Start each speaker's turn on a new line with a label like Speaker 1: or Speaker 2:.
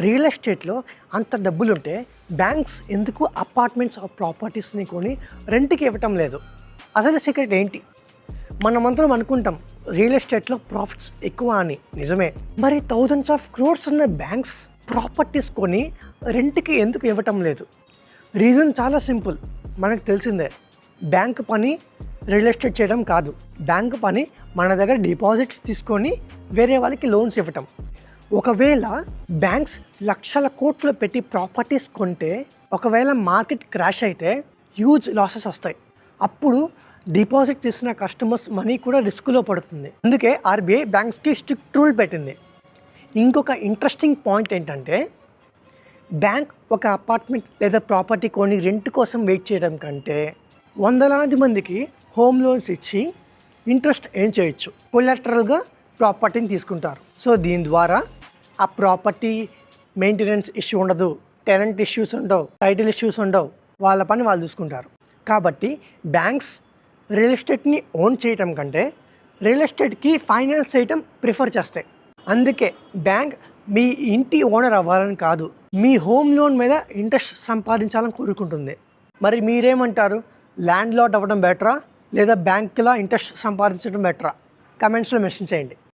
Speaker 1: Real ఎస్టేట్లో అంత డబ్బులుంటే బ్యాంక్స్ ఎందుకు అపార్ట్మెంట్స్ ప్రాపర్టీస్ని కొని రెంట్కి ఇవ్వటం లేదు? అసలు సీక్రెట్ ఏంటి? మనమందరం అనుకుంటాం రియల్ ఎస్టేట్లో ప్రాఫిట్స్ ఎక్కువ అని. నిజమే. మరి థౌజండ్స్ ఆఫ్ క్రోర్స్ ఉన్న బ్యాంక్స్ ప్రాపర్టీస్ కొని రెంట్కి ఎందుకు ఇవ్వటం లేదు? రీజన్ చాలా సింపుల్. మనకు తెలిసిందే, బ్యాంక్ పని రియల్ ఎస్టేట్ చేయడం కాదు. బ్యాంక్ పని మన దగ్గర డిపాజిట్స్ తీసుకొని వేరే వాళ్ళకి లోన్స్ ఇవ్వటం. ఒకవేళ బ్యాంక్స్ లక్షల కోట్లు పెట్టి ప్రాపర్టీస్ కొంటే ఒకవేళ మార్కెట్ క్రాష్ అయితే హ్యూజ్ లాసెస్ వస్తాయి. అప్పుడు డిపాజిట్ చేసిన కస్టమర్స్ మనీ కూడా రిస్క్లో పడుతుంది. అందుకే ఆర్బీఐ బ్యాంక్స్కి స్ట్రిక్ట్ రూల్ పెట్టింది. ఇంకొక ఇంట్రెస్టింగ్ పాయింట్ ఏంటంటే, బ్యాంక్ ఒక అపార్ట్మెంట్ లేదా ప్రాపర్టీ కొని రెంట్ కోసం వెయిట్ చేయడం కంటే వందలాది మందికి హోమ్ లోన్స్ ఇచ్చి ఇంట్రెస్ట్ ఏం చేయొచ్చు. కొలాటరల్గా ప్రాపర్టీని తీసుకుంటారు. సో దీని ద్వారా ఆ ప్రాపర్టీ మెయింటెనెన్స్ ఇష్యూ ఉండదు, టెనెంట్ ఇష్యూస్ ఉండవు, టైటిల్ ఇష్యూస్ ఉండవు. వాళ్ళ పని వాళ్ళు చూసుకుంటారు. కాబట్టి బ్యాంక్స్ రియల్ ఎస్టేట్ని ఓన్ చేయటం కంటే రియల్ ఎస్టేట్కి ఫైనాన్స్ చేయటం ప్రిఫర్ చేస్తాయి. అందుకే బ్యాంక్ మీ ఇంటి ఓనర్ అవ్వాలని కాదు, మీ హోమ్ లోన్ మీద ఇంట్రెస్ట్ సంపాదించాలని కోరుకుంటుంది. మరి మీరేమంటారు? ల్యాండ్ లాట్ అవ్వడం బెటరా లేదా బ్యాంకులా ఇంట్రెస్ట్ సంపాదించడం బెటరా? కమెంట్స్లో మెన్షన్ చేయండి.